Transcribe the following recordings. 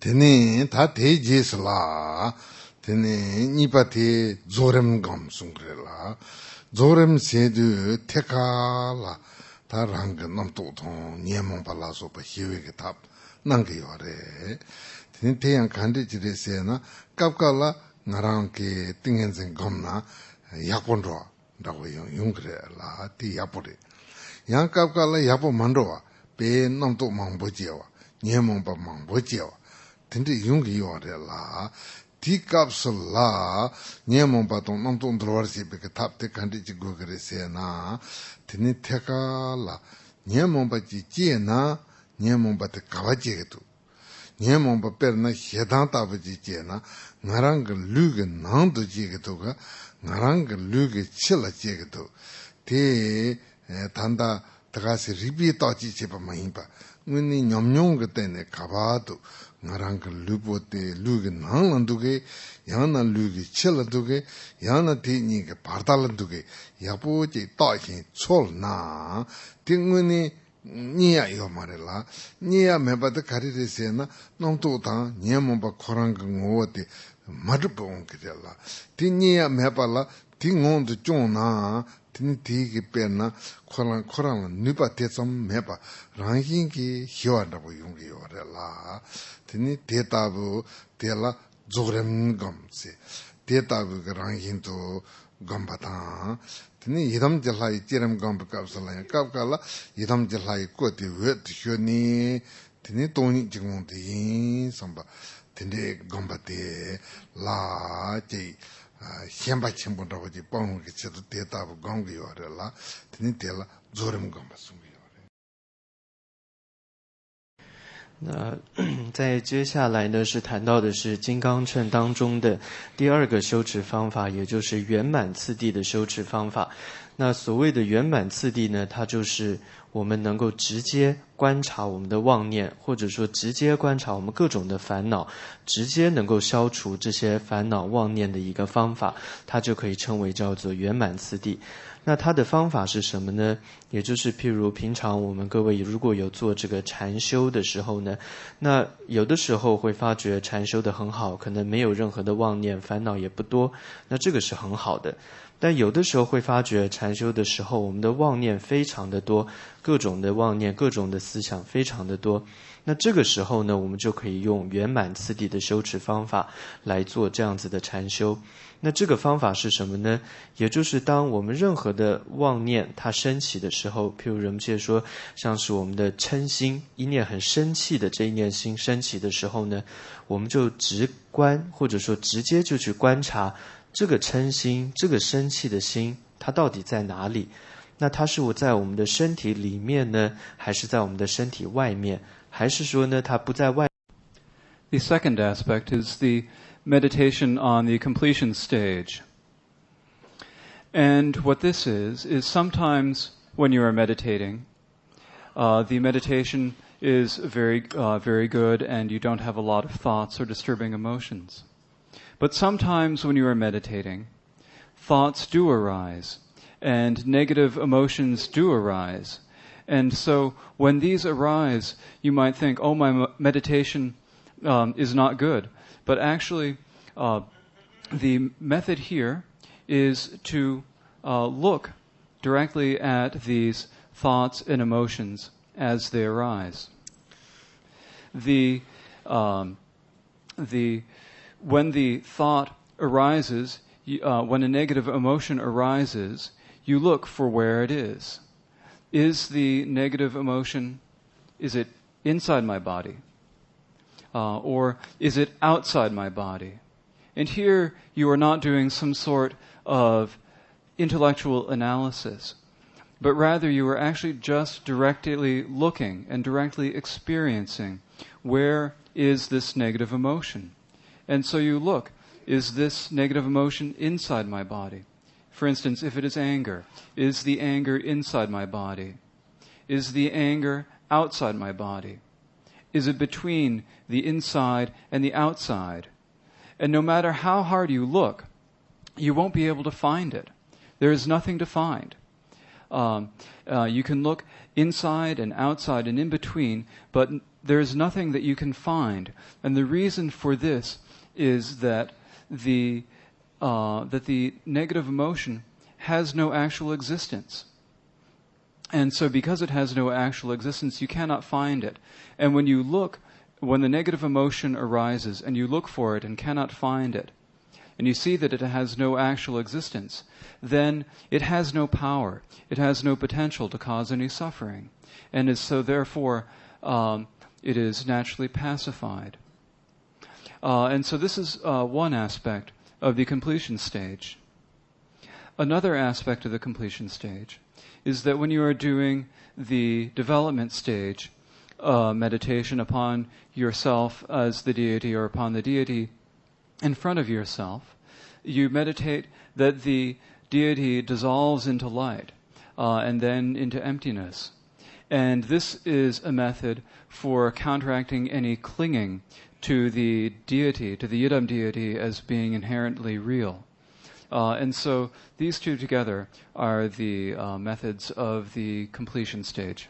Tene ta te jesla, tene nipa te zorem gam sungrela, zorem sedu teka la, ta rang nam to tong, niemong pa la so pa hiwe ke tap, nang ke yore. Tene te yang kante jire se na, kapka la ngarang ke tingen sen gam na, yakpon roa, dago yung kre la, ti yapore. Yang kapka la yapo mandoa, pe nam to mangbo jewa, niemong pa mangbo jewa. Tende yungi yore la, di kapsul la, nyemong patong namtong drwar si peke tapte kandi chi gugare se na, tene teka la, nyemong pa chi jie na, nyemong pa te kawa jie tu. Nyemong pa per na hedang taba chi jie na, ngarang ka lu ke nang tu jie tu ka, ngarang ka lu ke chila jie tu. Te tanda taka si ribi ta chi che pa mahin pa, nguni nyamnyong ke tene kaba tu, ngarang ka lupo te luge nang lan duke, yana luge chila duke, yana te ni ke parta lan duke, yapo che ta xin chol na, te nguni niya yo mare la, niya meba te kari re se na, nang to tang, niya momba korang ka ngo te, madrupa on kire la, te niya meba la, te ngon tu chong na, tini tiki per na korang la nipa te tsam mepa rangin ki hiwa rabu yungi yore la tini te tabu te la zogrem gam se te tabu ka rangin tu gam batang tini yidam jalai jirem gam kapsa la kapka la yidam jalai ko te wet shio ni tini toni jingong te yin samba tini gam bate la jay xianpa qingpo zhawo ji panghu ke chido te tabu gongge yore la, teni te la zorem gongpa sungge yore. 那在接下来呢，是谈到的是金刚乘当中的第二个修持方法，也就是圆满次第的修持方法。那所谓的圆满次第呢，它就是我们能够直接观察我们的妄念，或者说直接观察我们各种的烦恼，直接能够消除这些烦恼妄念的一个方法，它就可以称为叫做圆满次第。那它的方法是什么呢？也就是譬如平常我们各位如果有做这个禅修的时候呢，那有的时候会发觉禅修的很好，可能没有任何的妄念，烦恼也不多，那这个是很好的。但有的时候会发觉禅修的时候，我们的妄念非常的多，各种的妄念，各种的思想非常的多。那这个时候呢，我们就可以用圆满次第的修持方法来做这样子的禅修。那这个方法是什么呢？也就是当我们任何的妄念它升起的时候，譬如人们界说，像是我们的嗔心，一念很生气的这一念心升起的时候呢，我们就直观，或者说直接就去观察这个嗔心，这个生气的心，它到底在哪里？那它是在我们的身体里面呢，还是在我们的身体外面？还是说呢，它不在外？ The second aspect is the meditation on the completion stage. And what this is sometimes when you are meditating, the meditation is very good and you don't have a lot of thoughts or disturbing emotions. But sometimes when you are meditating, thoughts do arise and negative emotions do arise. And so when these arise, you might think, oh, my meditation is not good. But actually, the method here is to look directly at these thoughts and emotions as they arise. When the thought arises, when a negative emotion arises, you look for where it is. Is the negative emotion, is it inside my body? Or is it outside my body? And here you are not doing some sort of intellectual analysis, but rather you are actually just directly looking and directly experiencing where is this negative emotion. And so you look, is this negative emotion inside my body? For instance, if it is anger, is the anger inside my body? Is the anger outside my body? Is it between the inside and the outside? And no matter how hard you look, you won't be able to find it. There is nothing to find. You can look inside and outside and in between, but there's nothing that you can find. And the reason for this is that the negative emotion has no actual existence. And so because it has no actual existence, you cannot find it. And when the negative emotion arises and you look for it and cannot find it, and you see that it has no actual existence, then it has no power. It has no potential to cause any suffering. And so therefore, it is naturally pacified. And so this is one aspect of the completion stage. Another aspect of the completion stage is that when you are doing the development stage meditation upon yourself as the deity or upon the deity in front of yourself, you meditate that the deity dissolves into light and then into emptiness. And this is a method for counteracting any clinging to the deity, to the Yidam deity as being inherently real. And so these two together are the methods of the completion stage.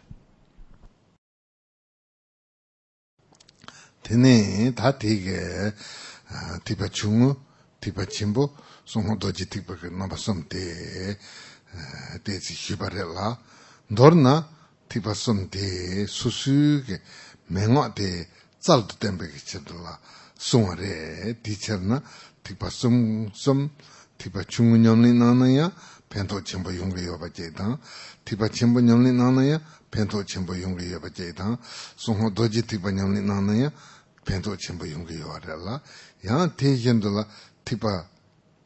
Tene ta tige tipa chungu, tipa chimbo, songo doji tipa namba somte dezi shibarela, dorna tipa somte susuge mengo de zaldo tembe kichadala, songare dicherna tipa som tipa chungu nyamli nanaya, pento chimbo yungri yoba jedang, tipa chimbo nyamli nanaya, pento chimbo yungri yoba jedang, songo doji tipa nyamli nanaya, pento chimbo yungri yoba rela, yang te yendula tipa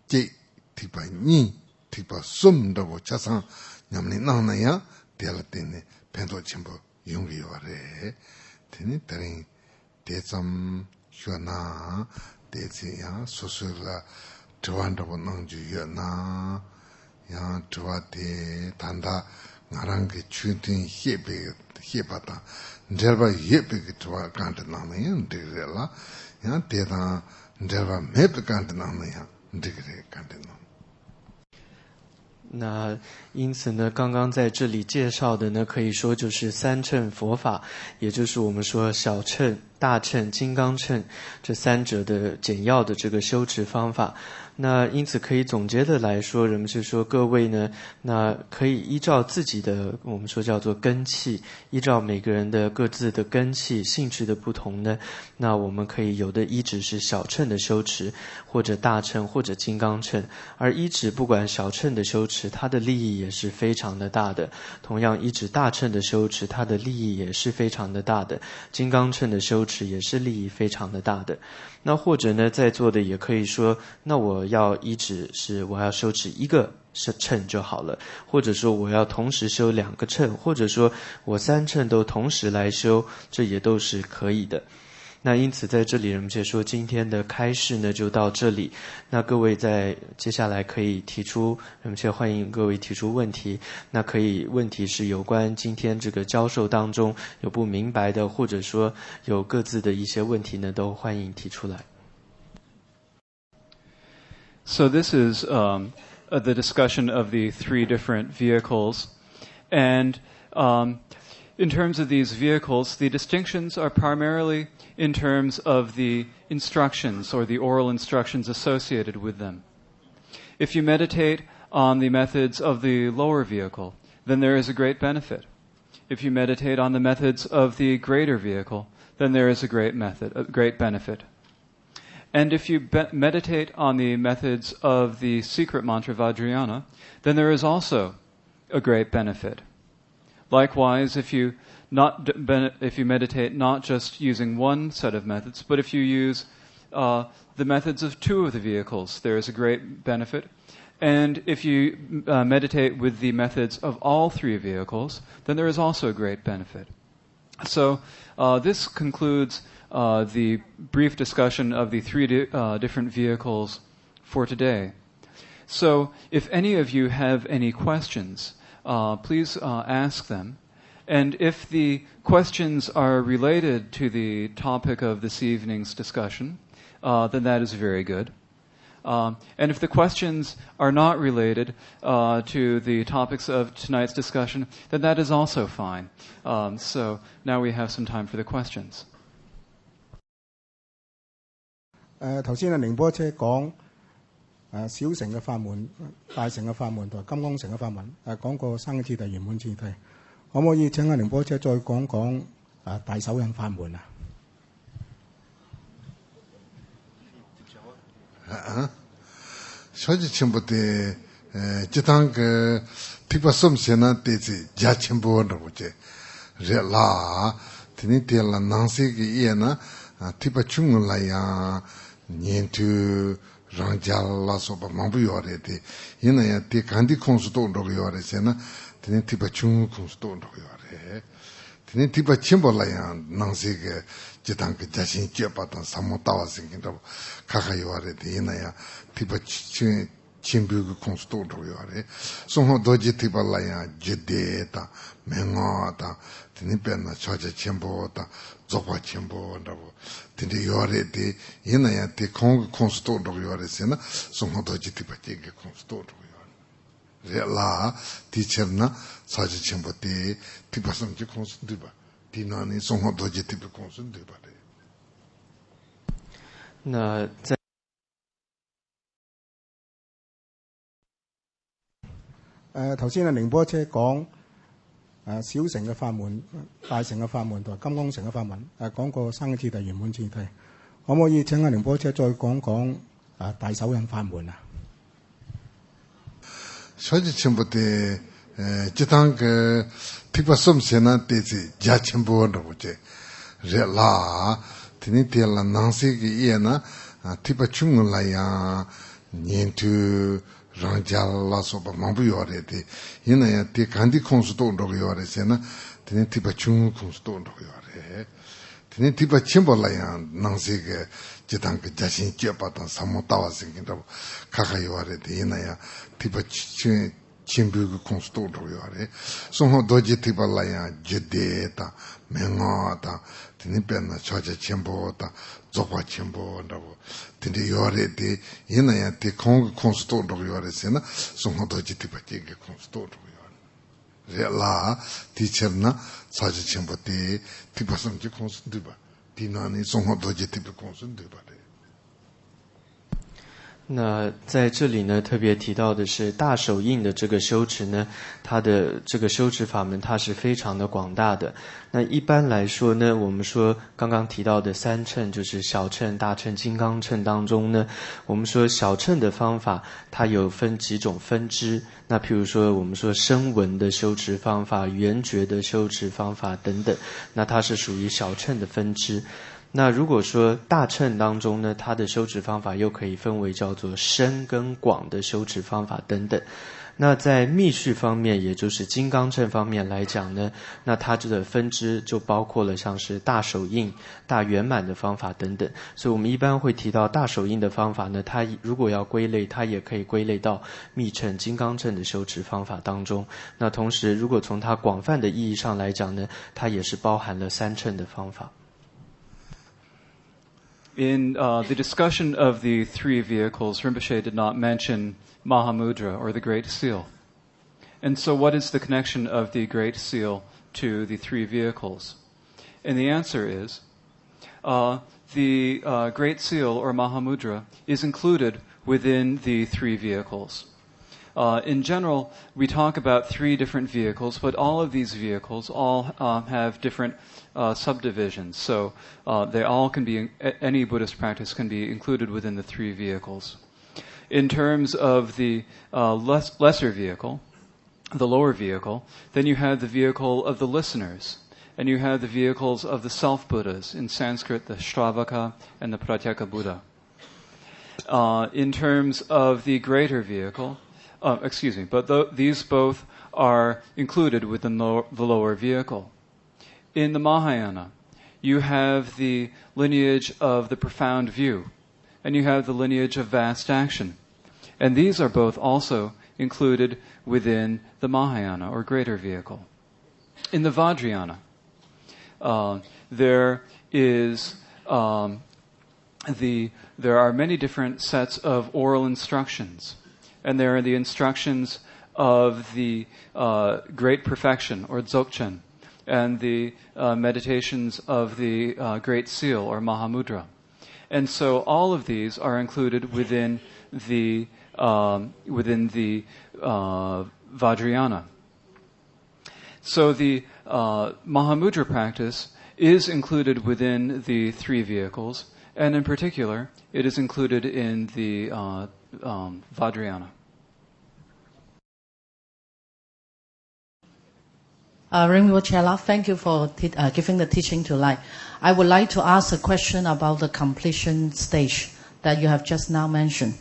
je, tipa ni, tipa som dabo chasang nyamli nanaya, dela tene pento chimbo yungri yoba re, tene taring dezam hyona, dezi yang susula Chawandabo nangju na yang chawate tanda ngarangi chuntin hebata njelba yebe chawa kante nangna yang ndigre yang teta njelba mebe kante nangna yang ndigre kante nangna。那因此呢，刚刚在这里介绍的呢，可以说就是三乘佛法，也就是我们说小乘、大乘、金刚乘这三者的简要的这个修持方法。那因此可以总结的来说，人们是说各位呢，那可以依照自己的我们说叫做根器，依照每个人的各自的根器性质的不同呢，那我们可以有的依止是小乘的修持，或者大乘，或者金刚乘。而依止不管小乘的修持，它的利益也是非常的大的；同样依止大乘的修持，它的利益也是非常的大的；金刚乘的修持也是利益非常的大的。那或者呢，在座的也可以说，那我要依止是我要修持一个乘就好了，或者说我要同时修两个乘，或者说我三乘都同时来修，这也都是可以的。那因此在这里人们就说今天的开示呢就到这里，那各位在接下来可以提出，人们就欢迎各位提出问题，那可以问题是有关今天这个教授当中有不明白的，或者说有各自的一些问题呢，都欢迎提出来。So this is the discussion of the three different vehicles, and in terms of these vehicles, the distinctions are primarily in terms of the instructions or the oral instructions associated with them. If you meditate on the methods of the lower vehicle, then there is a great benefit. If you meditate on the methods of the greater vehicle, then there is a great benefit. And if you meditate on the methods of the secret mantra Vajrayana, then there is also a great benefit. Likewise, if you meditate not just using one set of methods, but if you use the methods of two of the vehicles, there is a great benefit. And if you meditate with the methods of all three vehicles, then there is also a great benefit. So this concludes the brief discussion of the three different vehicles for today. So if any of you have any questions, please ask them. And if the questions are related to the topic of this evening's discussion, then that is very good. And if the questions are not related to the topics of tonight's discussion, then that is also fine. So now we have some time for the questions. 頭先寧波車講小乘嘅法門、大乘嘅法門同埋金剛乘嘅法門，講過生次第、圓滿次第，可唔可以請阿寧波車再講講大手印法門啊？小姐全部的这当个提拔什么些呢？对子加全部的我这热啦，天天点了南西个夜呢提拔chung来呀，年头让家啦说把忙不要的的，因为呀对干的空是多那个要的些呢，天天提拔chung空是多那个要的，天天提拔全部来呀，南西个这当个家心结巴当什么大事情都卡卡要的的，因为呀提拔chung前边个空是多重要的，生活多几提拔来呀，绝对的，没我的，那边呢，悄悄前波的，做法前波的不，那要的的，因为呀，的空是多重要的些呢，生活多几提拔这个空是多重要的，热啦，的确呢，悄悄前波的提拔什么就空是对吧？的那呢，生活多几提拔空是对吧的。那在頭先寧波車講小乘嘅法門、大乘嘅法門同埋金剛乘嘅法門，講過生次第、圓滿次第，可唔可以請阿寧波車再講講大手印法門啊？小姐全部的这当个提拔什么些呢？对子加全部的我这热啦，天天点了南西个夜呢提拔chung来呀，年头让家啦说把忙不要的的，因为呀对干的空是多那个要的些呢，天天提拔chung空是多那个要的，天天提拔全部来呀，南西个这当个家心结巴当什么大事情都卡卡要的的，因为呀提拔前边个空是多那个要的，生活多几提拔来呀，绝对的，没我的，那边呢悄悄前波的。做法全部的不，那要的的，因为呀，的空是多那个要的些呢，生活多几提拔这个空是多那个要的，热啦，的确呢，悄悄全部的提拔什么就空是对吧？的那呢，生活多几提拔空是对吧的。那在这里呢，特别提到的是大手印的这个修持呢，它的这个修持法门它是非常的广大的。那一般来说呢，我们说刚刚提到的三乘，就是小乘、大乘、金刚乘当中呢，我们说小乘的方法它有分几种分支。那譬如说我们说声闻的修持方法、缘觉的修持方法等等，那它是属于小乘的分支。那如果说大乘当中呢，它的修持方法又可以分为叫做深跟广的修持方法等等。那在密续方面，也就是金刚乘方面来讲呢，那它这个分支就包括了像是大手印、大圆满的方法等等。所以我们一般会提到大手印的方法呢，它如果要归类，它也可以归类到密乘、金刚乘的修持方法当中。那同时，如果从它广泛的意义上来讲呢，它也是包含了三乘的方法。In the discussion of the three vehicles, Rinpoche did not mention Mahamudra or the Great Seal. And so what is the connection of the Great Seal to the three vehicles? And the answer is the Great Seal or Mahamudra is included within the three vehicles. In general, we talk about three different vehicles, but all of these vehicles all have different subdivisions. So they all can be, any Buddhist practice can be included within the three vehicles. In terms of the lesser vehicle, the lower vehicle, then you have the vehicle of the listeners, and you have the vehicles of the self-Buddhas, in Sanskrit, the Shravaka and the Pratyeka Buddha. In terms of the greater vehicle, but these both are included within the lower vehicle. In the Mahayana, you have the lineage of the profound view, and you have the lineage of vast action. And these are both also included within the Mahayana, or greater vehicle. In the Vajrayana, there are many different sets of oral instructions. And there are the instructions of the great perfection, or Dzogchen, and the meditations of the Great Seal, or Mahamudra. And so all of these are included within the Vajrayana. So the Mahamudra practice is included within the 3 vehicles, and in particular, it is included in the Vajrayana. Rinpoche, thank you for giving the teaching tonight. I would like to ask a question about the completion stage that you have just now mentioned.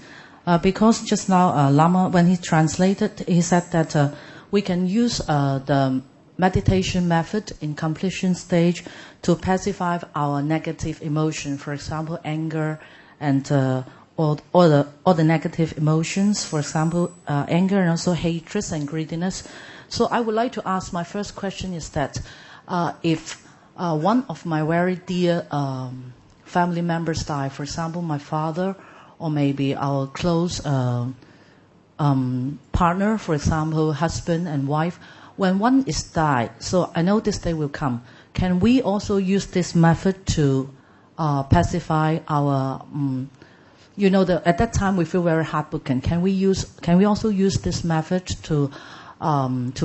Because just now, Lama, when he translated, he said that we can use the meditation method in completion stage to pacify our negative emotion, for example, anger and all the negative emotions, for example, anger and also hatred and greediness. So I would like to ask, my first question is that if one of my very dear family members die, for example, my father, or maybe our close partner, for example, husband and wife, when one is died, so I know this day will come, can we also use this method to pacify our, at that time we feel very heartbroken. Can we also use this method to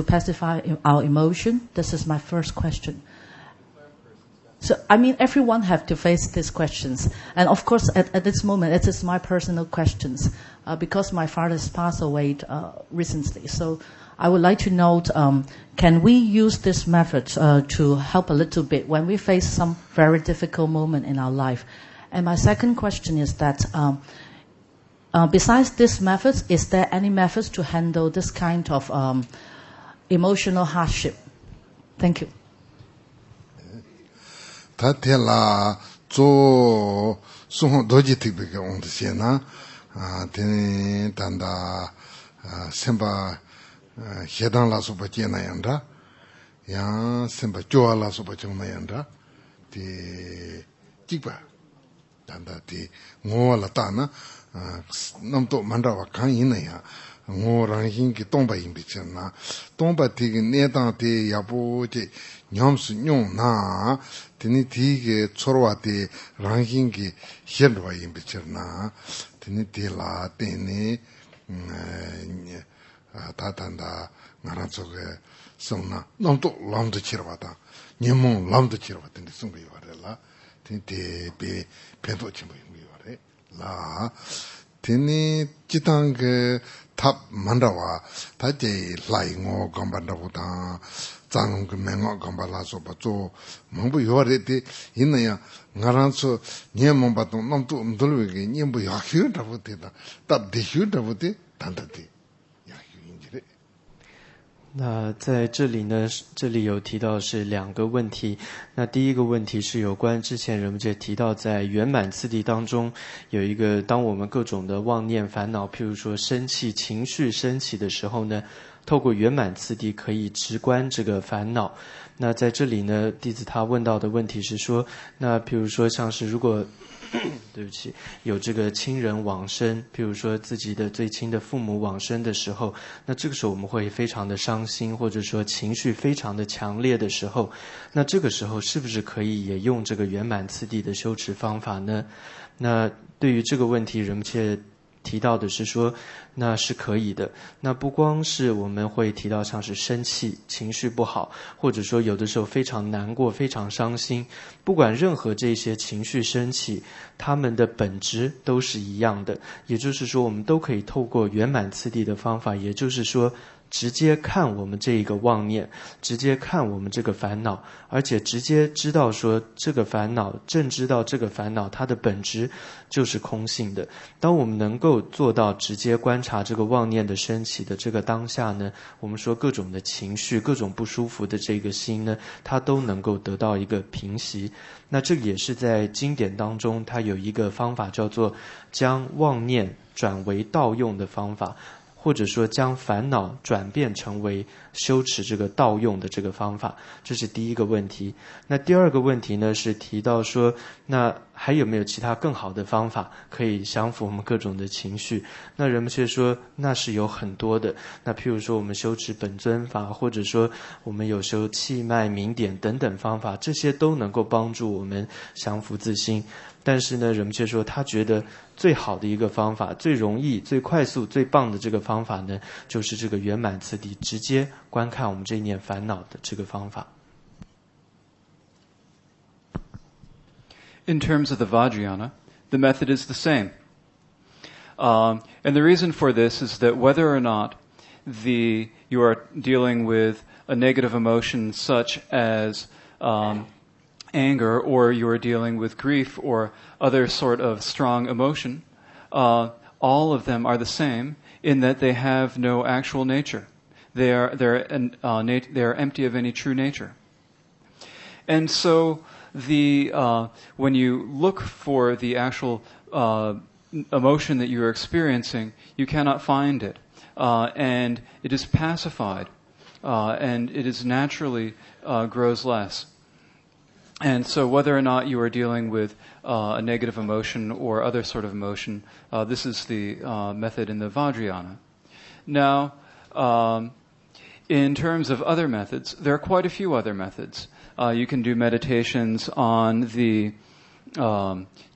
pacify our emotion? This is my first question. So, I mean, everyone have to face these questions. And of course, at this moment, it is my personal questions, because my father has passed away recently. So I would like to know, can we use this method to help a little bit when we face some very difficult moment in our life? And my second question is that, besides this method, is there any methods to handle this kind of emotional hardship? Thank you. 타텔라 조 소호 도지틱비가 온드시나 테니 단다 셈바 헤단라 소바치나 양다 야 셈바 조알라 소바치나 양다 티 찌바 단다 티 ngoala tana namto mandawa kan inaya ngoran hingi tomba imbichana tomba tigi nedang te yapo je nyamsu nyong na tini tigi chorwa te ranghingi hirwa imbichana tini tila tini tatanda ngaransoge songna namto lamdo chirwa ta nyamong lamdo chirwa tini sungbi warela tini te pe pento chimbo yore la tini chitang 탑 만다와 다제 라이고 감반다보다 장그 맹어 감발라서 봐줘 뭔부 요래데 있나야 나란서 녀몬 받도 넘도 음들we게 녀부 야휴다보데다 답 대휴다보데 단다데 야휴인지래 那在这里呢，这里有提到是2个问题。那第一个问题是有关之前人们就提到在圆满次第当中有一个，当我们各种的妄念烦恼，譬如说生气情绪升起的时候呢，透过圆满次第可以直观这个烦恼。那在这里呢，弟子他问到的问题是说，那譬如说像是如果对不起，有这个亲人往生，譬如说自己的最亲的父母往生的时候，那这个时候我们会非常的伤心，或者说情绪非常的强烈的时候，那这个时候是不是可以也用这个圆满次第的修持方法呢？那对于这个问题，人们却提到的是说，那是可以的。那不光是我们会提到像是生气、情绪不好，或者说有的时候非常难过、非常伤心，不管任何这些情绪升起，它们的本质都是一样的。也就是说，我们都可以透过圆满次第的方法，也就是说直接看我们这一个妄念，直接看我们这个烦恼，而且直接知道说这个烦恼，正知道这个烦恼它的本质就是空性的。当我们能够做到直接观察这个妄念的升起的这个当下呢，我们说各种的情绪，各种不舒服的这个心呢，它都能够得到一个平息。那这个也是在经典当中，它有一个方法叫做将妄念转为道用的方法，或者说将烦恼转变成为修持这个道用的这个方法，这是第一个问题。那第二个问题呢，是提到说，那还有没有其他更好的方法可以降服我们各种的情绪？那人们却说那是有很多的。那譬如说我们修持本尊法，或者说我们有修气脉明点等等方法，这些都能够帮助我们降服自心。但是呢，人们却说他觉得最好的一个方法，最容易、最快速、最棒的这个方法呢，就是这个圆满次第直接观看我们这一念烦恼的这个方法。In terms of the Vajrayana, the method is the same. And the reason for this is that whether or not you are dealing with a negative emotion such as anger, or you are dealing with grief or other sort of strong emotion, all of them are the same in that they have no actual nature. They are empty of any true nature. And so when you look for the actual emotion that you are experiencing, you cannot find it. And it is pacified, and it is naturally grows less. And so whether or not you are dealing with a negative emotion or other sort of emotion, this is the method in the Vajrayana. Now, in terms of other methods, there are quite a few other methods. You can do meditations on the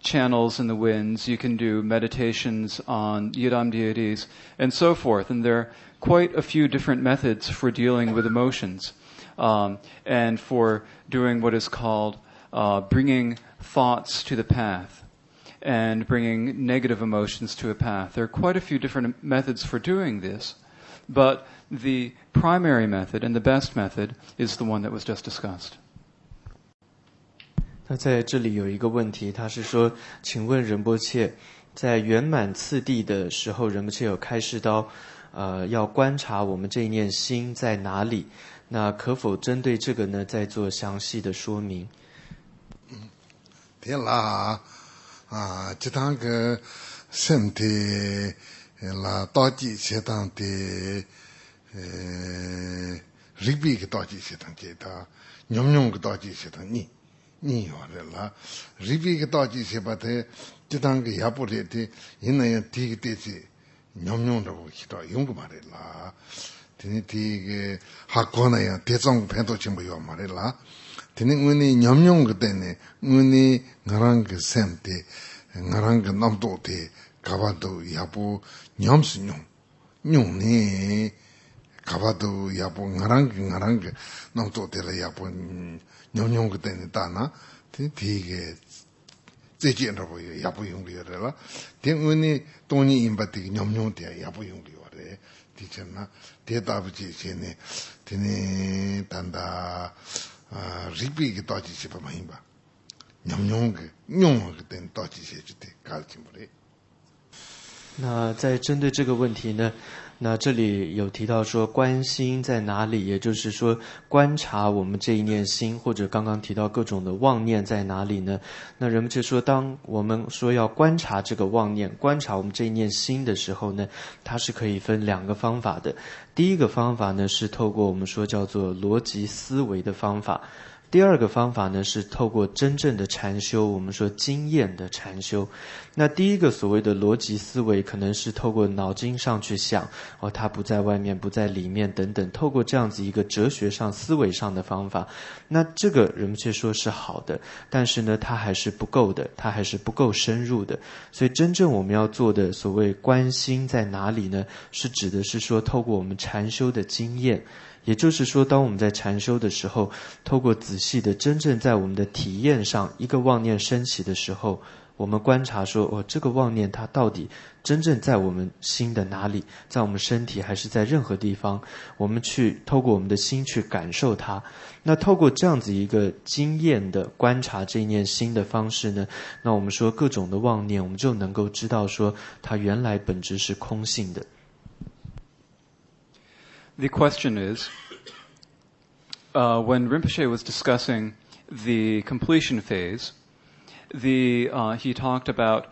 channels in the winds. You can do meditations on yidam deities, and so forth. And there are quite a few different methods for dealing with emotions, and for doing what is called bringing thoughts to the path and bringing negative emotions to a path. There are quite a few different methods for doing this, but the primary method and the best method is the one that was just discussed. 那在这里有一个问题，他是说，请问仁波切，在圆满次第的时候，仁波切有开示到，要观察我们这一念心在哪里？那可否针对这个呢，再做详细的说明？对啦，这堂个身体啦，大忌些当的日比个大忌些当的他，用个大忌些当你有的啦，日比个大忌些把它这堂个也不来的，因为第一个的是用的我知道用个嘛的啦，第一个学过那样，第三个偏多全部要嘛的啦。tene ngune nyamnyong ge tene ngune ngarang ge semte ngarang ge namdo te kabado yapo nyamsi nyong ne kabado yapo ngarang ge namdo te la yapo nyamnyong ge tene dana te ge zeje ro yapo yong ge la te ngune toni imba te nyamnyong te yapo yong ge re ti chena te da bu ji chene tene tanda 리비게 따지시 봐 마인바 냠뇽게 뇽게 된 따지시 주대 갈침브레 那在针对这个问题呢，那这里有提到说观心在哪里，也就是说观察我们这一念心，或者刚刚提到各种的妄念在哪里呢？那人们就说，当我们说要观察这个妄念，观察我们这一念心的时候呢，它是可以分两个方法的。第一个方法呢，是透过我们说叫做逻辑思维的方法。第二个方法呢，是透过真正的禅修，我们说经验的禅修。那第一个所谓的逻辑思维，可能是透过脑筋上去想，它不在外面，不在里面等等，透过这样子一个哲学上、思维上的方法。那这个人们却说是好的，但是呢，它还是不够的，它还是不够深入的。所以真正我们要做的所谓观心在哪里呢？是指的是说，透过我们禅修的经验。也就是说，当我们在禅修的时候，透过仔细的真正在我们的体验上，一个妄念升起的时候，我们观察说，这个妄念它到底真正在我们心的哪里，在我们身体还是在任何地方，我们去透过我们的心去感受它。那透过这样子一个经验的观察这一念心的方式呢，那我们说各种的妄念，我们就能够知道说它原来本质是空性的。The question is, when Rinpoche was discussing the completion phase, he talked about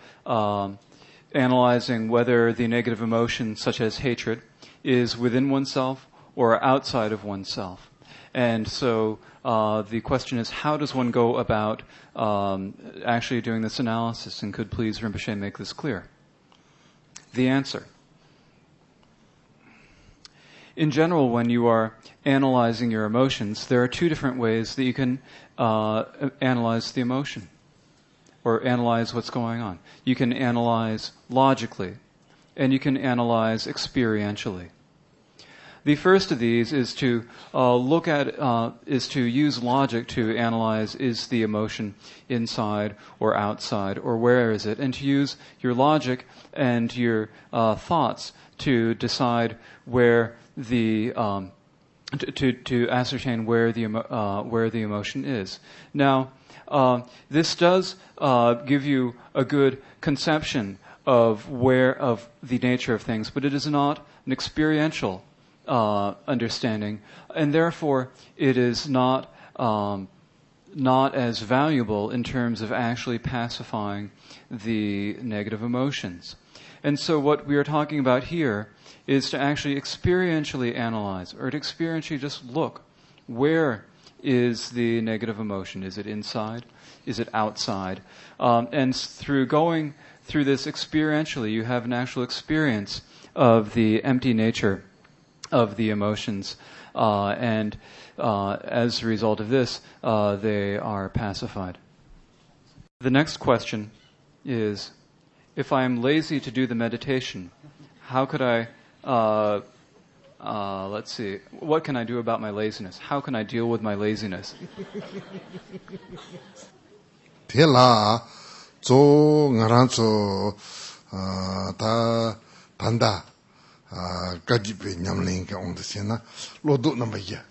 analyzing whether the negative emotion, such as hatred, is within oneself or outside of oneself. And so the question is, how does one go about actually doing this analysis? And could please Rinpoche make this clear? The answer. In general, when you are analyzing your emotions, there are two different ways that you can analyze the emotion. or analyze what's going on. You can analyze logically, and you can analyze experientially. The first of these is to is to use logic to analyze, is the emotion inside or outside, or where is it, and to use your logic and your thoughts to decide where the to ascertain where the emotion is. Now, this does give you a good conception of the nature of things, but it is not an experiential understanding, and therefore it is not as valuable in terms of actually pacifying the negative emotions. And so what we are talking about here is to actually experientially analyze, or to experientially just look, where is the negative emotion? Is it inside? Is it outside? And through going through this experientially, you have an actual experience of the empty nature of the emotions, and as a result of this, they are pacified. The next question is, if I am lazy to do the meditation, how could I, let's see, what can I do about my laziness? How can I deal with my laziness? Tela, zo ngaranzo, ta tanda. Gajipe nyamling ka on the sena lodo na maya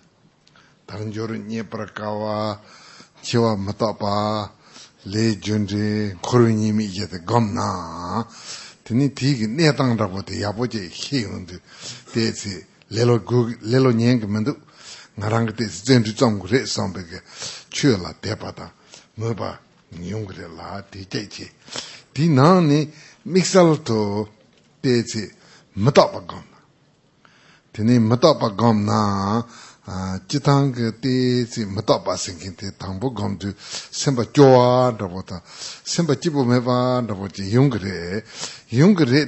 tanjor nye prakawa chiwa matapa le junje khoruni mi ye de gomna tini tig ne tang ra bo de ya bo je he on de si lelo nyeng mendu ngarang de zen ju zong re song be ge chue la de ba da mo ba nyong re la de je che di na ni mixal to de si matapa gom tene matapa gom na chitang te si matapa singin te tangbo gom tu semba joa rabota semba chibu meba raboti yungre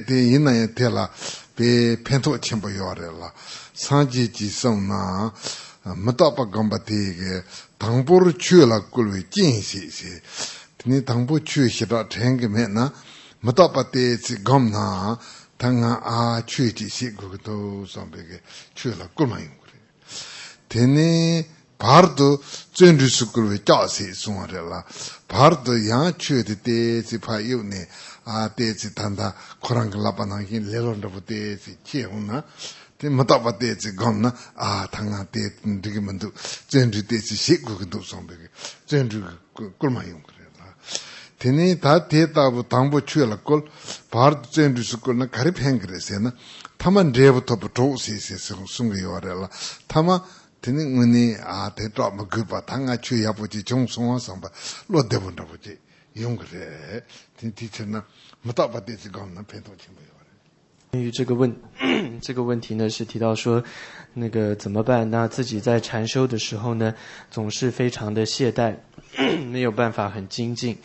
te yina te la pe pento chembo yore la sanji ji song na matapa gomba te ge tangbo ru chue la kulwe jin si tene tangbo chue shira tenge me na matapa te si gom na tanga chue ji si gu to sambege chue la kulma yungre tene bardo zendru sukulwe ja si sungre la bardo yang chue de si pa yu ne de si tanda korang lapa na yin lelon da de si che huna te matapa de si gom na tanga de digi mandu zendru de si gu to sambege zendru kulma yungre tene ta te tabu tangbo chue la kol bharat zendru sukul na karip hengre se na tama rebu tobu to si sunga yore la tama tene ngani te drop ma gupa tanga chue yabu ji chung sunga samba lo debu ndabu ji yungre tene teacher na mataba de si gom na pento chimbo yore。关于这个问题呢，是提到说，那个怎么办？那自己在禅修的时候呢，总是非常的懈怠，没有办法很精进。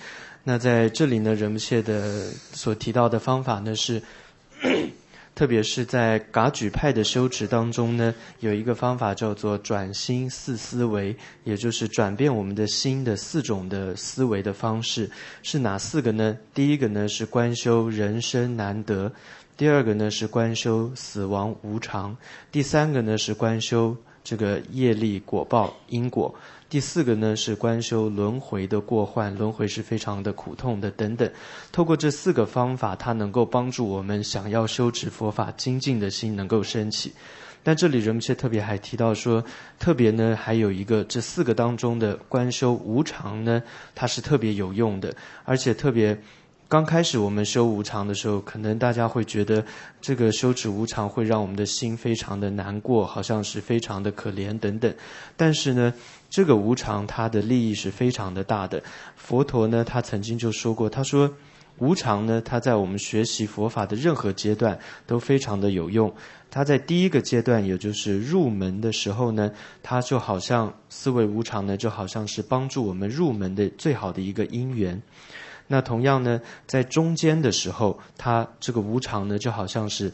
那在这里呢，仁波切的所提到的方法呢是，特别是在噶举派的修持当中呢，有一个方法叫做转心四思维，也就是转变我们的心的4种的思维的方式。是哪4个呢？第一个呢是观修人生难得，第二个呢是观修死亡无常，第三个呢是观修这个业力果报因果，第4个呢是观修轮回的过患，轮回是非常的苦痛的等等。透过这4个方法，它能够帮助我们想要修持佛法精进的心能够升起。但这里仁波切特别还提到说，特别呢还有一个这4个当中的观修无常呢，它是特别有用的，而且特别刚开始我们修无常的时候，可能大家会觉得这个修持无常会让我们的心非常的难过，好像是非常的可怜等等。但是呢，这个无常它的利益是非常的大的。佛陀呢，他曾经就说过，他说无常呢，它在我们学习佛法的任何阶段都非常的有用。它在第一个阶段，也就是入门的时候呢，它就好像思维无常呢，就好像是帮助我们入门的最好的一个因缘。那同样呢，在中间的时候，它这个无常呢，就好像是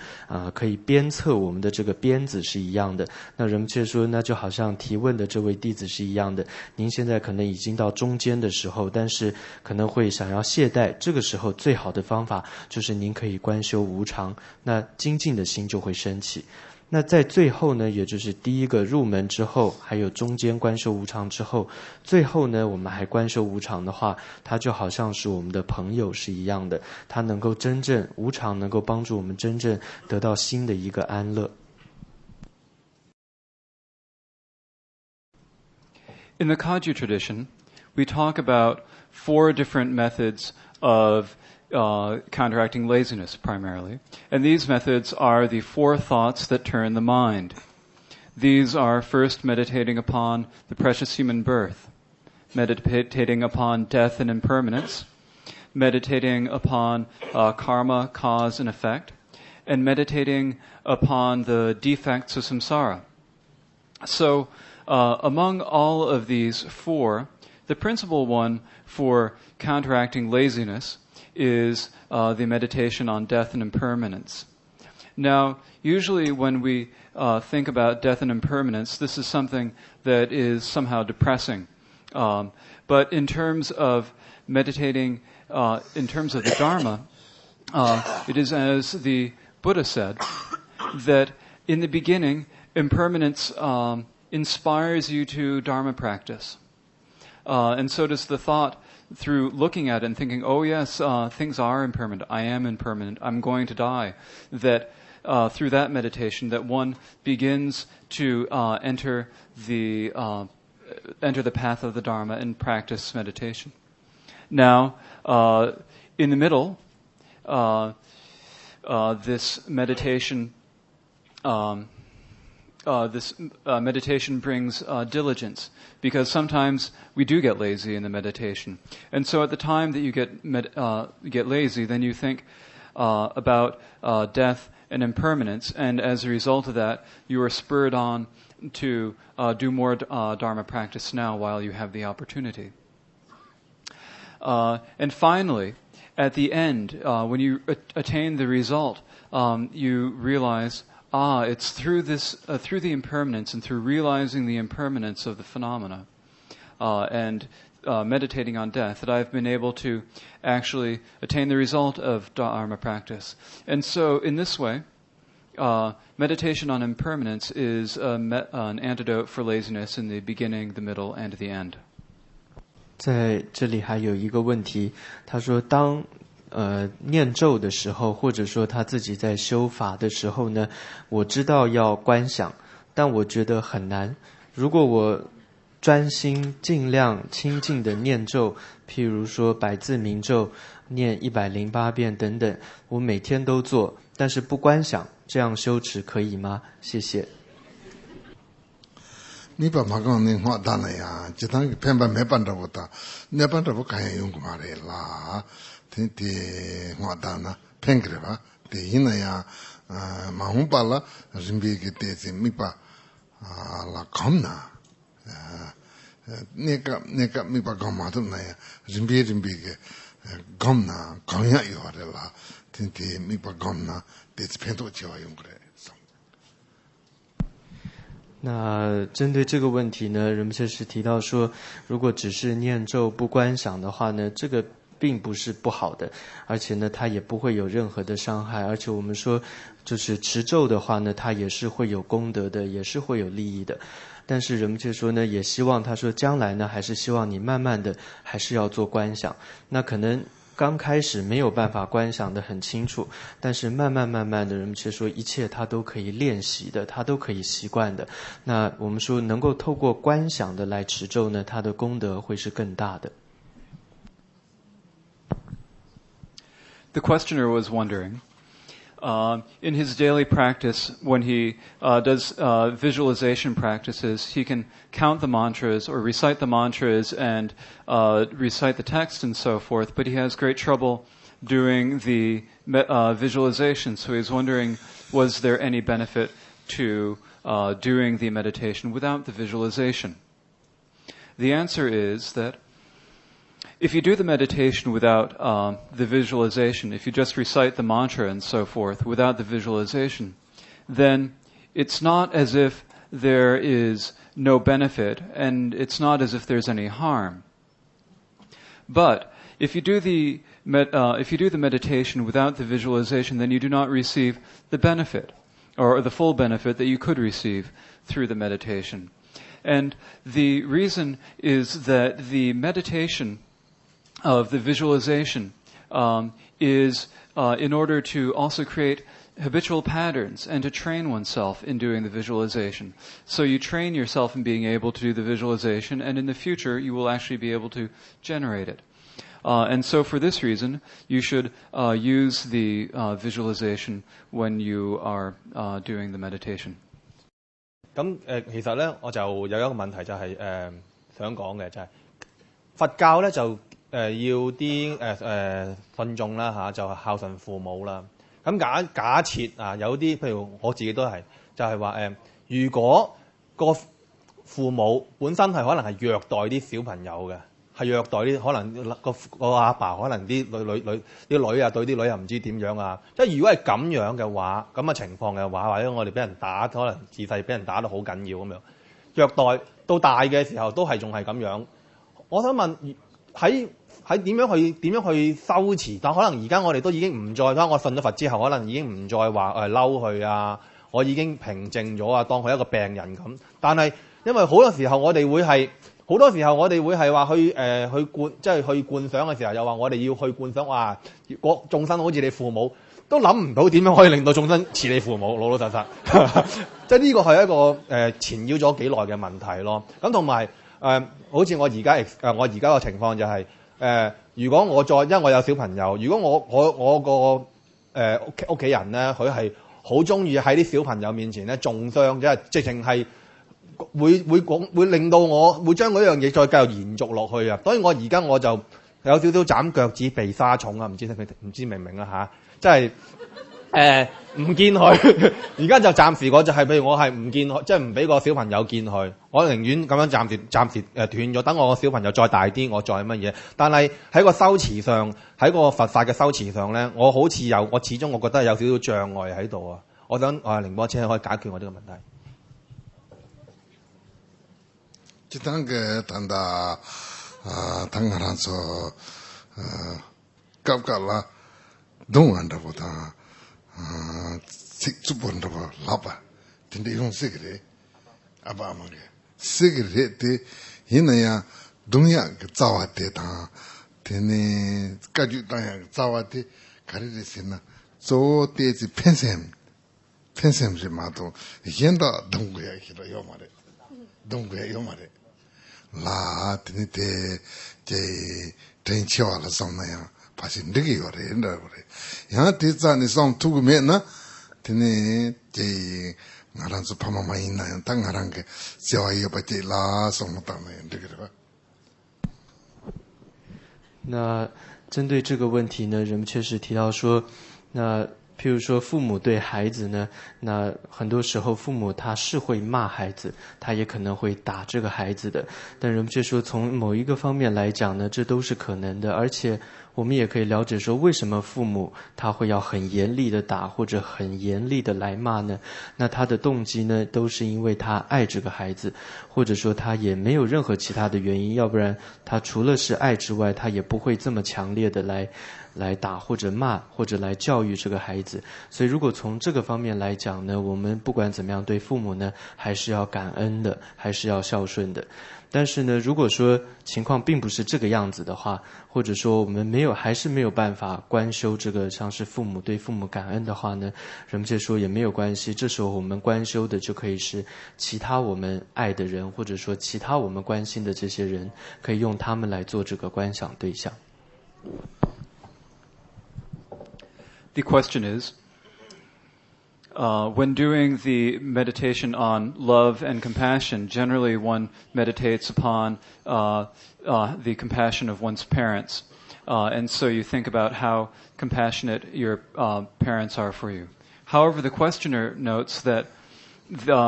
可以鞭策我们的这个鞭子是一样的。那仁波切说，那就好像提问的这位弟子是一样的。您现在可能已经到中间的时候，但是可能会想要懈怠，这个时候最好的方法就是您可以观修无常，那精进的心就会升起。那在最后呢，也就是第一个入门之后，还有中间观修无常之后，最后呢，我们还观修无常的话，它就好像是我们的朋友是一样的，它能够真正无常，能够帮助我们真正得到新的一个安乐。In the Kagyu tradition, we talk about 4 different methods of counteracting laziness primarily. And these methods are the 4 thoughts that turn the mind. These are first meditating upon the precious human birth, meditating upon death and impermanence, meditating upon karma, cause and effect, and meditating upon the defects of samsara. So among all of these 4, the principal one for counteracting laziness is the meditation on death and impermanence. Now, usually when we think about death and impermanence, this is something that is somehow depressing. But in terms of meditating, in terms of the Dharma, it is as the Buddha said, that in the beginning, impermanence inspires you to Dharma practice. And so does the thought through looking at it and thinking, oh yes, things are impermanent, I am impermanent, I'm going to die, that through that meditation that one begins to enter the path of the Dharma and practice meditation. Now, in the middle, this meditation brings diligence, because sometimes we do get lazy in the meditation. And so at the time that you get lazy, then you think about death and impermanence, and as a result of that, you are spurred on to do more Dharma practice now while you have the opportunity. And finally, at the end, when you attain the result, you realize, it's through this, through the impermanence and through realizing the impermanence of the phenomena and meditating on death that I've been able to actually attain the result of Dharma practice. And so, in this way, meditation on impermanence is an antidote for laziness in the beginning, the middle, and the end. 在这里还有一个问题，他说当念咒的时候，或者说他自己在修法的时候呢，我知道要观想，但我觉得很难。如果我专心尽量清净的念咒，譬如说百字明咒念108遍等等，我每天都做，但是不观想，这样修持可以吗？谢谢。你把马刚那话打了呀，就当偏把没办着不打，没办着不看用过嘛的啦。te wadana pengreva te hinaya mahumpa rimbi ke te se mipa la kamna neka mipa kamma tu na rimbi ke kamna kanya yore la te mipa kamna te pento chiwa yongre。那针对这个问题呢，仁波切是提到说，如果只是念咒不观想的话呢，这个并不是不好的，而且呢，它也不会有任何的伤害。而且我们说，就是持咒的话呢，它也是会有功德的，也是会有利益的。但是仁波切说呢，也希望他说将来呢，还是希望你慢慢的还是要做观想。那可能刚开始没有办法观想的很清楚，但是慢慢的，仁波切说一切他都可以练习的，他都可以习惯的。那我们说能够透过观想的来持咒呢，它的功德会是更大的。The questioner was wondering, in his daily practice, when he does visualization practices, he can count the mantras or recite the mantras and recite the text and so forth, but he has great trouble doing the visualization. So he's wondering, was there any benefit to doing the meditation without the visualization? The answer is that if you do the meditation without the visualization, if you just recite the mantra and so forth without the visualization, then it's not as if there is no benefit, and it's not as if there's any harm. But if you do the meditation without the visualization, then you do not receive the benefit, or the full benefit that you could receive through the meditation. And the reason is that the meditation of the visualization is in order to also create habitual patterns and to train oneself in doing the visualization. So you train yourself in being able to do the visualization, and in the future you will actually be able to generate it. And so for this reason, you should use the visualization when you are doing the meditation. 咁其實咧，我就有一個問題就係想講嘅就係佛教咧就要啲信眾啦嚇，就孝順父母啦。咁假設啊，有啲譬如我自己都係，就係話如果個父母本身係可能係虐待啲小朋友嘅，係虐待啲可能個阿爸可能啲女啊對啲女又唔知點樣啊，即係如果係咁樣嘅話，咁嘅情況嘅話，或者我哋俾人打，可能自細俾人打得好緊要咁樣，虐待到大嘅時候都係仲係咁樣。我想問喺點樣去修持？但可能而家我哋都已經唔再啦。我信咗佛之後，可能已經唔再話嬲佢啊，我已經平靜咗啊，當佢一個病人咁。但係因為好多時候我哋會係話去觀想嘅時候，又話我哋要去觀想話眾生好似你父母，都諗唔到點樣可以令到眾生似你父母，老老實實。即係呢個係一個纏繞咗幾耐嘅問題咯。咁同埋好似我而家個情況就係如果因為我有小朋友，如果我個屋企人咧，佢係好中意喺啲小朋友面前咧中傷，即係直情係會令到我會將嗰樣嘢再繼續延續落去啊！所以我而家我就有少少斬腳趾避沙蟲啊！唔知明唔明啊嚇？即係唔見佢，而家就暫時我就係譬如我係唔見佢，即係唔俾個小朋友見佢，我寧願咁樣暫時斷咗，等我個小朋友再大啲，我再乜嘢。但係喺個修持上，喺個佛法嘅修持上咧，我始終我覺得有少少障礙喺度啊！我想寧波車可以解決我呢個問題。即當嘅談到當下人所急啦，東岸的不當食足本的不老闆，聽得用食嘅，阿爸阿媽嘅食嘅的，現在呀東亞嘅早啊的他，聽呢感覺東亞早啊的，看的這些呢，做的是偏心是嘛都，現在東國也去了要嘛的，東國也要嘛的。啦，听得这真巧了，上那样，发现这个有人了，然后第三呢上土个面呢，听得这俺那是爸妈妈那样，当俺那个小孩也把这啦上么当那样这个的吧。那针对这个问题呢，人们确实提到说，那譬如说父母对孩子呢，那很多时候父母他是会骂孩子，他也可能会打这个孩子的，但人们却说从某一个方面来讲呢，这都是可能的，而且我们也可以了解说为什么父母他会要很严厉的打或者很严厉的来骂呢？那他的动机呢都是因为他爱这个孩子，或者说他也没有任何其他的原因，要不然他除了是爱之外，他也不会这么强烈的来打或者骂或者来教育这个孩子。所以如果从这个方面来讲呢，我们不管怎么样对父母呢还是要感恩的，还是要孝顺的。但是呢，如果说情况并不是这个样子的话，或者说我们还是没有办法观修这个像是父母对父母感恩的话呢，人们就说也没有关系，这时候我们观修的就可以是其他我们爱的人，或者说其他我们关心的这些人，可以用他们来做这个观想对象。The question is, when doing the meditation on love and compassion, generally one meditates upon the compassion of one's parents. And so you think about how compassionate your parents are for you. However, the questioner notes that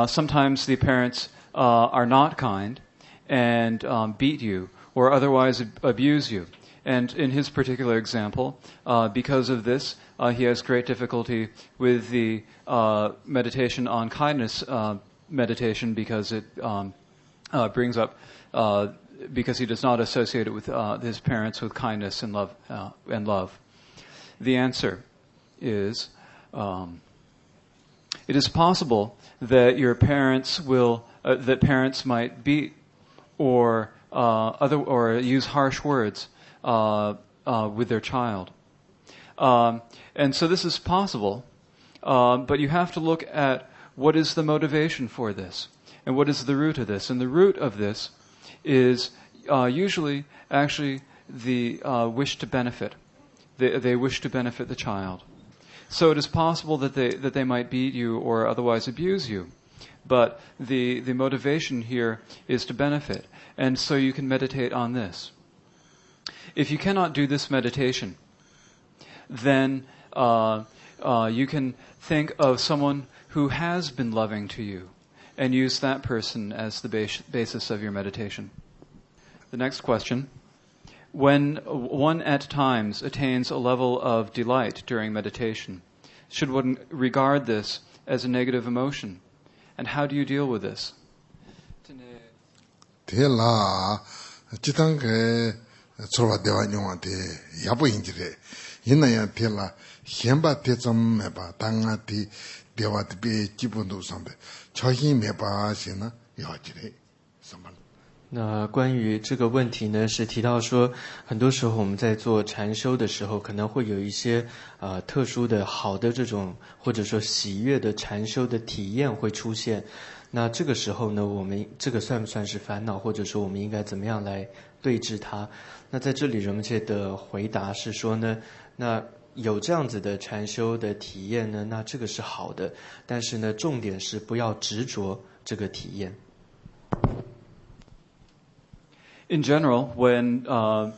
sometimes the parents are not kind and beat you or otherwise abuse you. And in his particular example, because of this, he has great difficulty with the meditation on kindness meditation because it brings up, because he does not associate it with his parents with kindness and love. The answer is, it is possible that your parents that parents might beat or use harsh words with their child. And so this is possible, but you have to look at what is the motivation for this, and what is the root of this. And the root of this is usually actually the wish to benefit. They wish to benefit the child. So it is possible that they might beat you or otherwise abuse you, but the motivation here is to benefit. And so you can meditate on this. If you cannot do this meditation, then you can think of someone who has been loving to you and use that person as the basis of your meditation. The next question. When one at times attains a level of delight during meditation, should one regard this as a negative emotion? And how do you deal with this? Tela, chitang sorwa dewa nyongwa te yabu injire. Yinaya tela, henba te tsam meba, tanga ti dewa te be jibundu sambe. Chohin meba sena yajire. Samban. 那关于这个问题呢，是提到说，很多时候我们在做禅修的时候，可能会有一些特殊的好的这种或者说喜悦的禅修的体验会出现。那这个时候呢，我们这个算不算是烦恼，或者说我们应该怎么样来对治它？那在这里仁波切的回答是说呢，那有这样子的禅修的体验呢，那这个是好的，但是呢，重点是不要执着这个体验。In general, when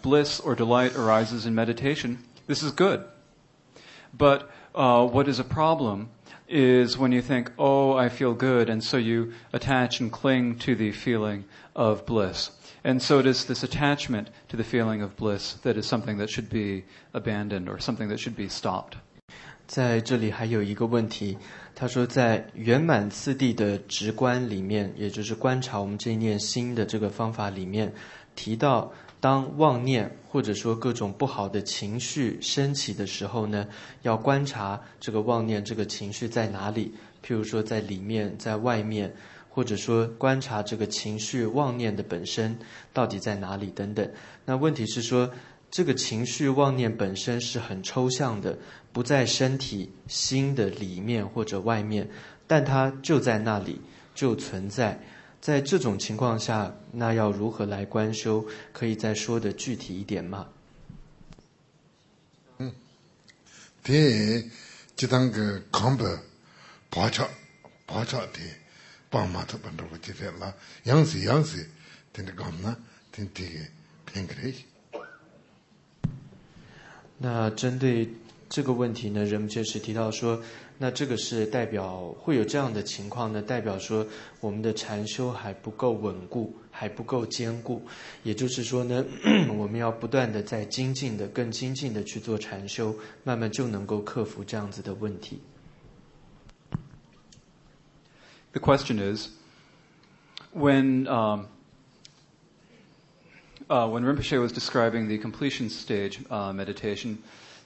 bliss or delight arises in meditation, this is good. But what is a problem is when you think, oh, I feel good, and so you attach and cling to the feeling of bliss. And so it is this attachment to the feeling of bliss that is something that should be abandoned or something that should be stopped. 在这里还有一个问题，他说在圆满次第的直观里面，也就是观察我们这一念心的这个方法里面，提到当妄念或者说各种不好的情绪升起的时候呢，要观察这个妄念这个情绪在哪里，譬如说在里面在外面，或者说观察这个情绪妄念的本身到底在哪里等等。那问题是说这个情绪妄念本身是很抽象的，不在身体心的里面或者外面，但它就在那里，就存在。在这种情况下，那要如何来观修？可以再说的具体一点吗？这当个康本爬查的，帮忙他帮着我这些啦，样子，听得讲呢，听这个偏个嘞。那针对这个问题呢，仁波切是提到说，那这个是代表会有这样的情况呢，代表说我们的禅修还不够稳固，还不够坚固。也就是说呢，我们要不断的在更精进的去做禅修，慢慢就能够克服这样子的问题。The question is, when Rinpoche was describing the completion stage meditation,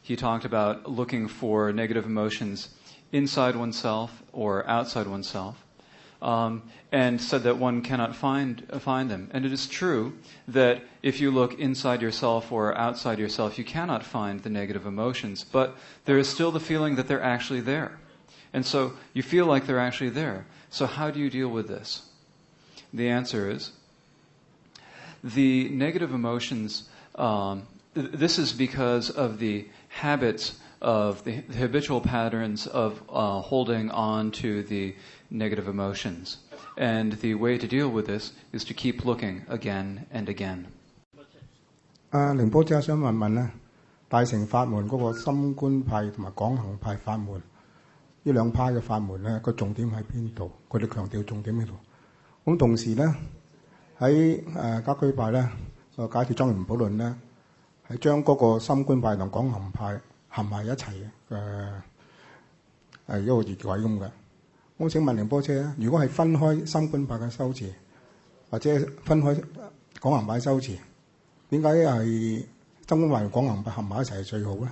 he talked about looking for negative emotions inside oneself or outside oneself, and said that one cannot find them. And it is true that if you look inside yourself or outside yourself, you cannot find the negative emotions, but there is still the feeling that they're actually there. And so you feel like they're actually there. So how do you deal with this? The answer is, the negative emotions, this is because of the habits of the habitual patterns of holding on to the negative emotions. And the way to deal with this is to keep looking again and again. 寧波姐想問問咧，大乘法門嗰個心觀派同埋廣行派法門，呢兩派嘅法門咧，個重點喺邊度？佢哋強調重點喺度。咁同時咧，喺家居派咧個解脫莊嚴寶論咧，係將嗰個心觀派同廣行派合埋一齊嘅一個儀軌咁嘅。我請問仁波切，如果係分開心觀派嘅修持，或者分開廣行派修持，點解係心觀派同廣行派合埋一齊係最好咧？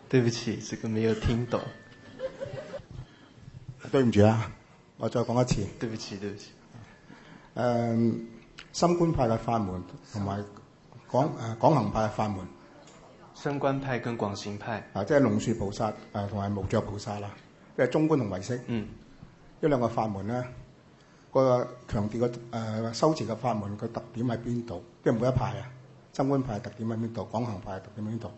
對不起，這個沒有聽懂。對唔住啊，我再講一次。對不起，對不起。心觀派嘅法門同埋廣行派嘅法門。深觀派跟廣行派。即係龍樹菩薩同埋無著菩薩啦，即係中觀同唯識。呢兩個法門咧，個強調個修持嘅法門個特點喺邊度？即係每一派啊，心觀派嘅特點喺邊度？廣行派嘅特點喺邊度？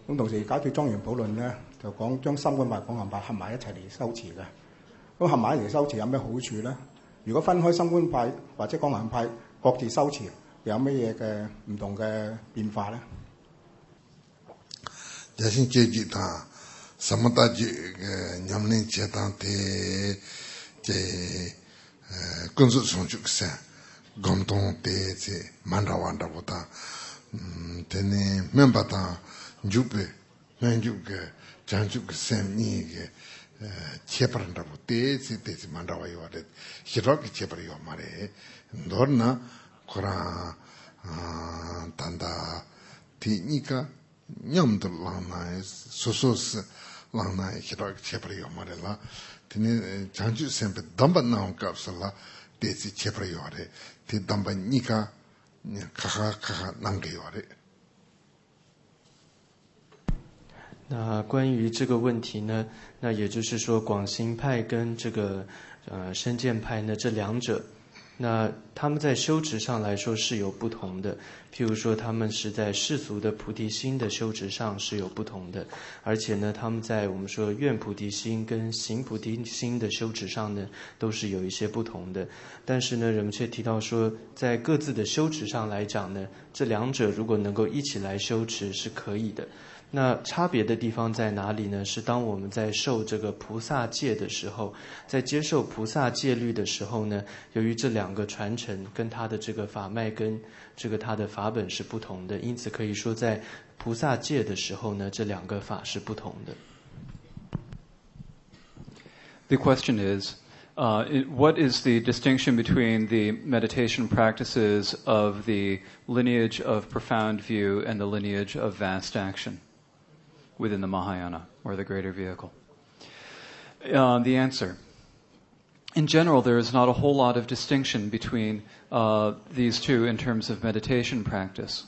咁同時解決莊嚴討論咧，就講將心觀派、廣行派合埋一齊嚟修持嘅。咁合埋一齊修持有咩好處咧？如果分開心觀派或者廣行派各自修持，有咩嘢嘅唔同嘅變化咧？자신제지다 사마다지 냠는 제단테 제 근수 성축세 검동때 제 만라완다보다 되네 멤버다 주베 맨주게 장주게 셈니게 제바란다고 때지 만라와요 와데 히로기 제바리요 말에 너나 코라 단다 티니까 냠들 랑나에 소소스 랑나에 히라기 체브리요 말라 드니 장주 셈베 담바 나온 값을라 데지 체브리요래 디 담바 니가 카카 남게요래。那关于这个问题呢，那也就是说广行派跟这个深见派呢，这两者那他们在修持上来说是有不同的，譬如说他们是在世俗的菩提心的修持上是有不同的，而且呢他们在我们说愿菩提心跟行菩提心的修持上呢都是有一些不同的。但是呢人们却提到说在各自的修持上来讲呢，这两者如果能够一起来修持是可以的。那差别的地方在哪里呢？是当我们在受这个菩萨戒的时候，在接受菩萨戒律的时候呢，由于这两个传承跟它的这个法脉跟这个它的法本是不同的，因此可以说在菩萨戒的时候呢，这两个法是不同的。The question is, what is the distinction between the meditation practices of the lineage of profound view and the lineage of vast action within the Mahayana, or the greater vehicle? The answer. In general, there is not a whole lot of distinction between these two in terms of meditation practice.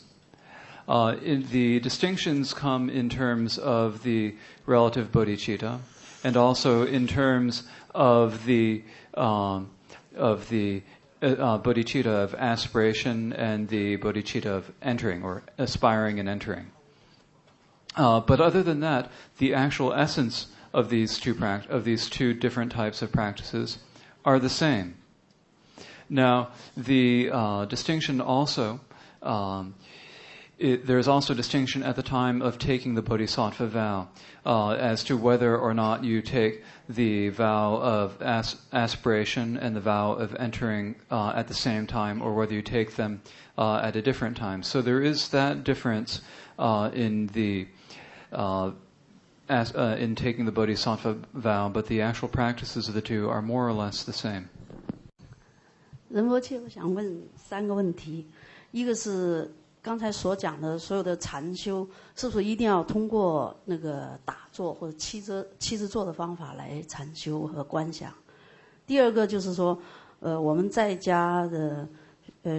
The distinctions come in terms of the relative bodhicitta, and also in terms of the bodhicitta of aspiration and the bodhicitta of entering, or aspiring and entering. But other than that, the actual essence of these two different types of practices are the same. Now, the distinction also, there is also distinction at the time of taking the bodhisattva vow as to whether or not you take the vow of aspiration and the vow of entering at the same time, or whether you take them at a different time. So there is that difference in taking the bodhisattva vow, but the actual practices of the two are more or less the same. 仁波切，我想问3个问题，一个是刚才所讲的所有的禅修，是不是一定要通过那个打坐或者七支坐的方法来禅修和观想？第二个就是说，我们在家的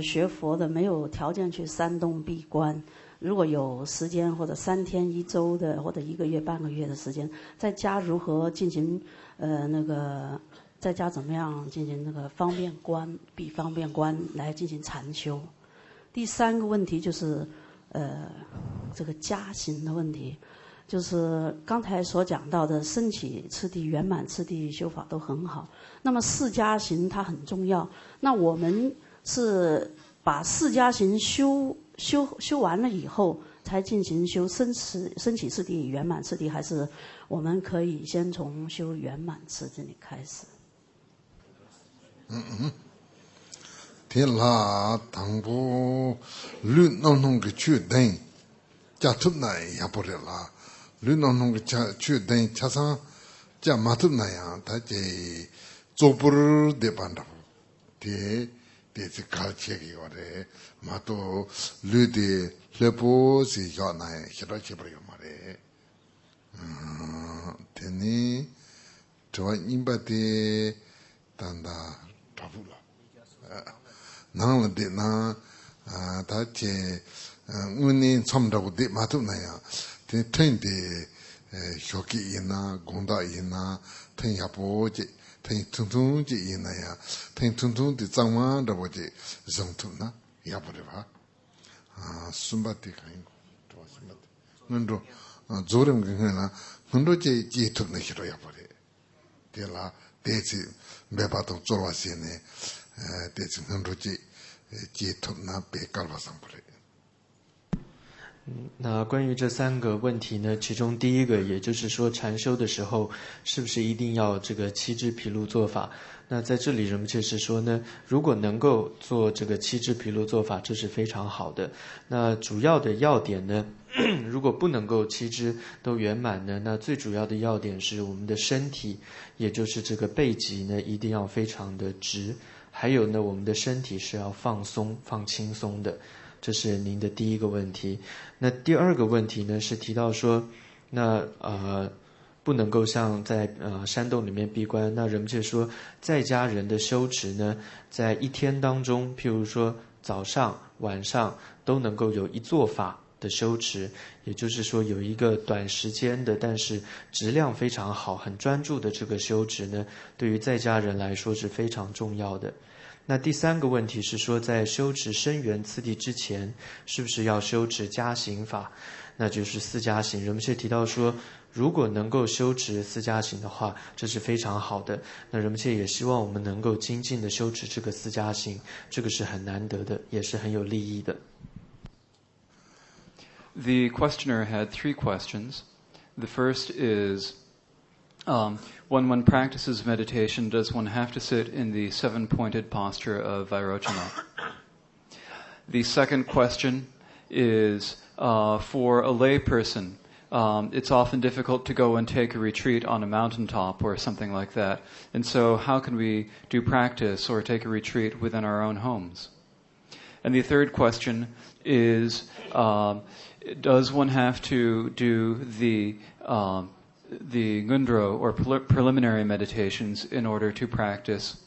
学佛的没有条件去山洞闭关。如果有时间或者3天1周的或者1个月半个月的时间，在家如何进行在家怎么样进行那个方便观闭方便观来进行禅修？第3个问题就是这个加行的问题，就是刚才所讲到的升起次第、圆满次第修法都很好，那么4加行它很重要，那我们是把4加行修完了以后才进行修升起次第、圆满次第，还是我们可以先从修圆满次第开始？天啦当不绿弄弄个去等，家头那也不了啦，绿弄弄个家去等，加上家马头那样，他这做不的办的，这是搞切给我的，马头绿的绿布是要那些到些不了嘛的，天呢，这玩意把的当da差不了，能了的那他这我呢参加过的马头那样，这真的小给人呐，公大人呐，听下波这。听通通这一那样，听通通的脏话的我这上头呢，也不对吧？顺把的看一个，这顺把的，很多做人跟人呢，很多这头那些都也不对，对啦，这次没把它做完些呢，这次很多这头呢别搞了上不对。那关于这3个问题呢，其中第一个，也就是说禅修的时候是不是一定要这个七支毗卢做法？那在这里仁波切是说呢，如果能够做这个七支毗卢做法，这是非常好的。那主要的要点呢，如果不能够七支都圆满呢，那最主要的要点是我们的身体，也就是这个背脊呢，一定要非常的直，还有呢，我们的身体是要放松、放轻松的。这是您的第一个问题。那第二个问题呢，是提到说，那不能够像在山洞里面闭关。那仁波切说，在家人的修持呢，在一天当中，譬如说早上、晚上都能够有一做法的修持，也就是说有一个短时间的，但是质量非常好、很专注的这个修持呢，对于在家人来说是非常重要的。那第3个问题是说，在修持声源次第之前，是不是要修持加行法？那就是4加行。仁波切提到说，如果能够修持4加行的话，这是非常好的。那仁波切也希望我们能够精进的修持这个4加行，这个是很难得的，也是很有利益的。The questioner had 3 questions. The first is, when one practices meditation, does one have to sit in the 7-pointed posture of Vairochana? The second question is, for a lay person, it's often difficult to go and take a retreat on a mountaintop or something like that. And so how can we do practice or take a retreat within our own homes? And the third question is, does one have to do the ngundro or preliminary meditations in order to practice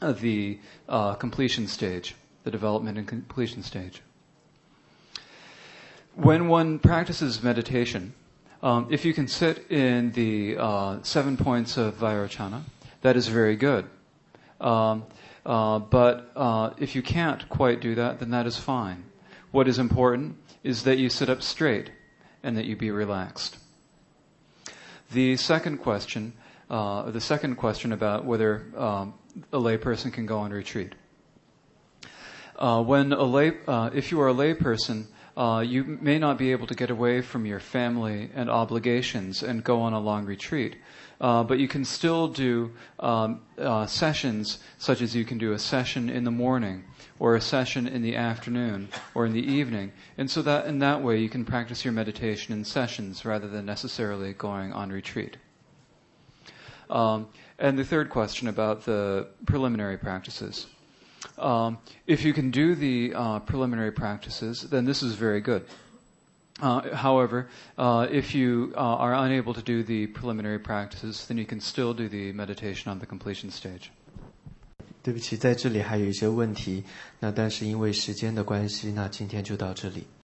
the completion stage, the development and completion stage? When one practices meditation, if you can sit in the 7 points of Vairochana, that is very good. But if you can't quite do that, then that is fine. What is important is that you sit up straight and that you be relaxed. The second question about whether a lay person can go on retreat. If you are a lay person, you may not be able to get away from your family and obligations and go on a long retreat. But you can still do sessions, such as you can do a session in the morning, or a session in the afternoon, or in the evening. And so that in that way you can practice your meditation in sessions rather than necessarily going on retreat. And the third question about the preliminary practices. If you can do the preliminary practices, then this is very good. However, if you are unable to do the preliminary practices, then you can still do the meditation on the completion stage. 对不起，在这里还有一些问题，那但是因为时间的关系，那今天就到这里。